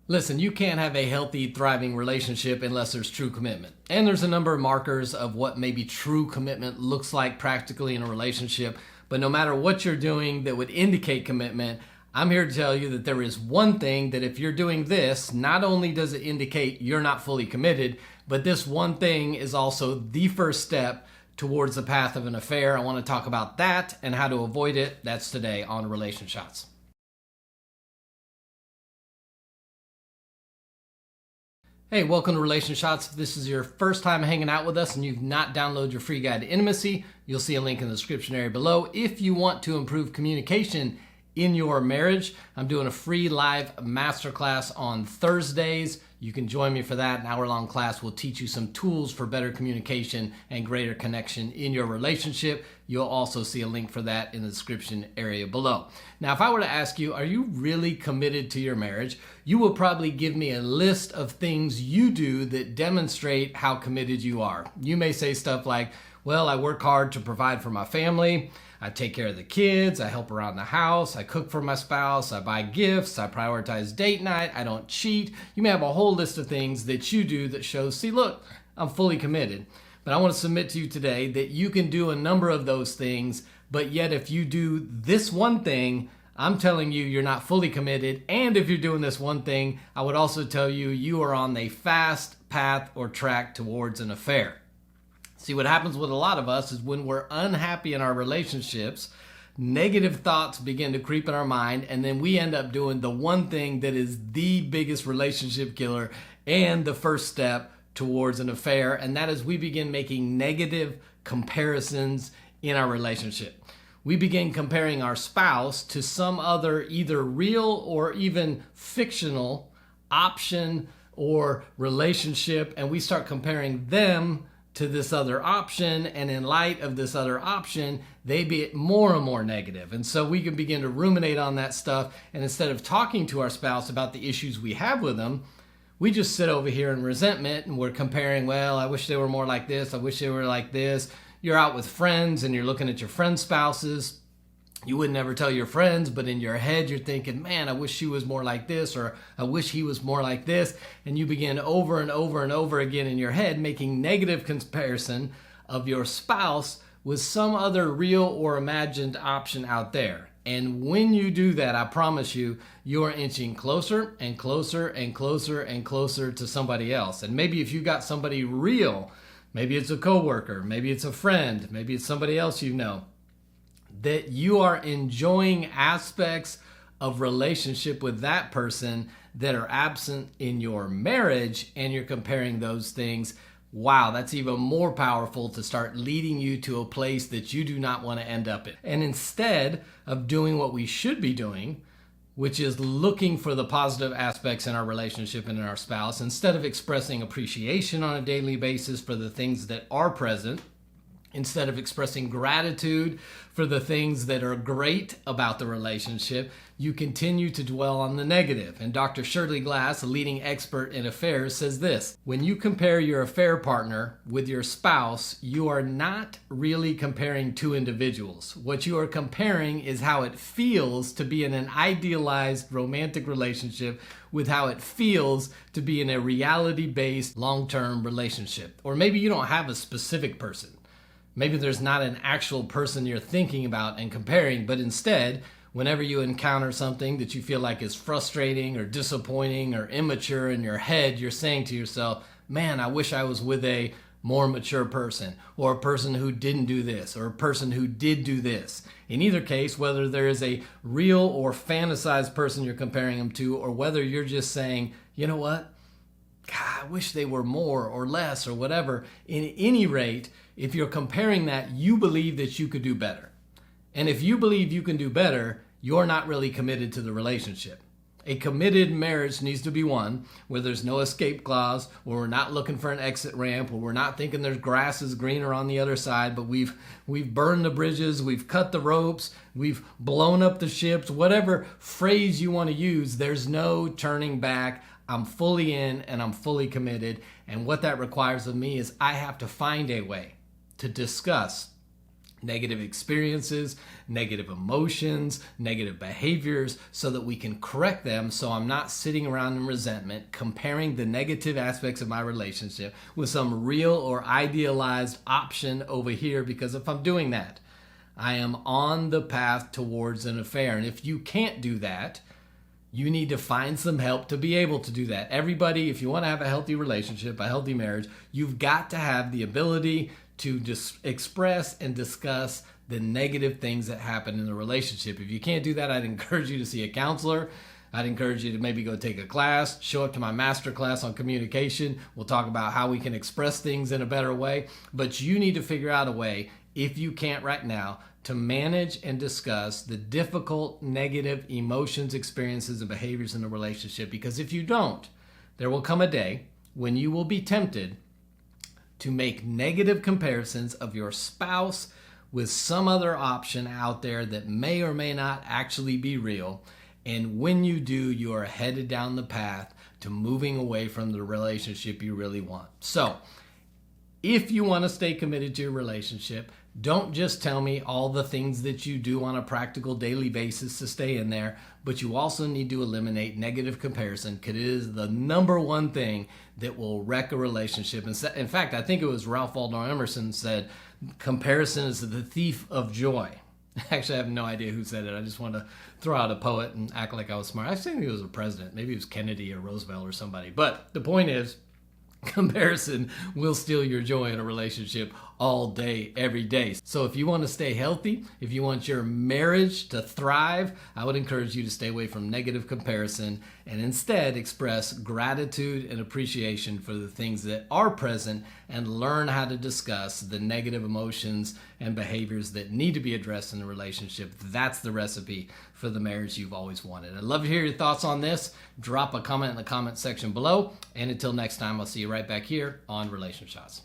Listen, you can't have a healthy, thriving relationship unless there's true commitment. And there's a number of markers of what maybe true commitment looks like practically in a relationship. But no matter what you're doing that would indicate commitment, I'm here to tell you that there is one thing that if you're doing this, not only does it indicate you're not fully committed, but this one thing is also the first step towards the path of an affair. I want to talk about that and how to avoid it. That's today on RelationShots. Hey, welcome to RelationShots. If this is your first time hanging out with us and you've not downloaded your free guide to intimacy, you'll see a link in the description area below. If you want to improve communication in your marriage, I'm doing a free live masterclass on Thursdays. You can join me for that. An hour-long class will teach you some tools for better communication and greater connection in your relationship. You'll also see a link for that in the description area below. Now, if I were to ask you, are you really committed to your marriage? You will probably give me a list of things you do that demonstrate how committed you are. You may say stuff like, well, I work hard to provide for my family. I take care of the kids. I help around the house. I cook for my spouse. I buy gifts. I prioritize date night. I don't cheat. You may have a whole list of things that you do that shows, see, look, I'm fully committed. But I want to submit to you today that you can do a number of those things, but yet if you do this one thing, I'm telling you, you're not fully committed. And if you're doing this one thing, I would also tell you, you are on a fast path or track towards an affair. See, what happens with a lot of us is when we're unhappy in our relationships, negative thoughts begin to creep in our mind, and then we end up doing the one thing that is the biggest relationship killer and the first step towards an affair, and that is we begin making negative comparisons in our relationship. We begin comparing our spouse to some other either real or even fictional option or relationship, and we start comparing them to this other option, and in light of this other option, they be more and more negative. And so we can begin to ruminate on that stuff, and instead of talking to our spouse about the issues we have with them, we just sit over here in resentment, and we're comparing, well, I wish they were more like this, I wish they were like this. You're out with friends, and you're looking at your friends' spouses. You would never tell your friends, but in your head you're thinking, man, I wish she was more like this, or I wish he was more like this. And you begin over and over and over again in your head making negative comparison of your spouse with some other real or imagined option out there. And when you do that, I promise you, you are inching closer and closer and closer and closer to somebody else. And maybe if you got somebody real, maybe it's a coworker, maybe it's a friend, maybe it's somebody else you know, that you are enjoying aspects of relationship with that person that are absent in your marriage, and you're comparing those things. Wow, that's even more powerful to start leading you to a place that you do not want to end up in. And instead of doing what we should be doing, which is looking for the positive aspects in our relationship and in our spouse, instead of expressing appreciation on a daily basis for the things that are present, instead of expressing gratitude for the things that are great about the relationship, you continue to dwell on the negative. And Dr. Shirley Class, a leading expert in affairs, says this: when you compare your affair partner with your spouse, you are not really comparing two individuals. What you are comparing is how it feels to be in an idealized romantic relationship with how it feels to be in a reality-based long-term relationship. Or maybe you don't have a specific person. Maybe there's not an actual person you're thinking about and comparing, but instead, whenever you encounter something that you feel like is frustrating or disappointing or immature in your head, you're saying to yourself, man, I wish I was with a more mature person, or a person who didn't do this, or a person who did do this. In either case, whether there is a real or fantasized person you're comparing them to, or whether you're just saying, you know what? God, I wish they were more or less or whatever. In any rate, if you're comparing that, you believe that you could do better. And if you believe you can do better, you're not really committed to the relationship. A committed marriage needs to be one where there's no escape clause, where we're not looking for an exit ramp, where we're not thinking there's grass is greener on the other side, but we've burned the bridges, we've cut the ropes, we've blown up the ships, whatever phrase you want to use, there's no turning back. I'm fully in and I'm fully committed. And what that requires of me is I have to find a way to discuss negative experiences, negative emotions, negative behaviors, so that we can correct them, so I'm not sitting around in resentment comparing the negative aspects of my relationship with some real or idealized option over here, because if I'm doing that, I am on the path towards an affair. And if you can't do that, you need to find some help to be able to do that. Everybody, if you want to have a healthy relationship, a healthy marriage, you've got to have the ability to just express and discuss the negative things that happen in the relationship. If you can't do that, I'd encourage you to see a counselor. I'd encourage you to maybe go take a class, show up to my Masterclass on communication. We'll talk about how we can express things in a better way. But you need to figure out a way, if you can't right now, to manage and discuss the difficult negative emotions, experiences, and behaviors in the relationship. Because if you don't, there will come a day when you will be tempted to make negative comparisons of your spouse with some other option out there that may or may not actually be real. And when you do, you are headed down the path to moving away from the relationship you really want. So, if you want to stay committed to your relationship, don't just tell me all the things that you do on a practical daily basis to stay in there, but you also need to eliminate negative comparison, because it is the number one thing that will wreck a relationship. In fact, I think it was Ralph Waldo Emerson said, comparison is the thief of joy. Actually, I have no idea who said it. I just wanted to throw out a poet and act like I was smart. I think he was a president. Maybe it was Kennedy or Roosevelt or somebody. But the point is, comparison will steal your joy in a relationship all day, every day. So if you want to stay healthy, if you want your marriage to thrive, I would encourage you to stay away from negative comparison and instead express gratitude and appreciation for the things that are present, and learn how to discuss the negative emotions and behaviors that need to be addressed in the relationship. That's the recipe for the marriage you've always wanted. I'd love to hear your thoughts on this. Drop a comment in the comment section below. And until next time, I'll see you right back here on RelationShots.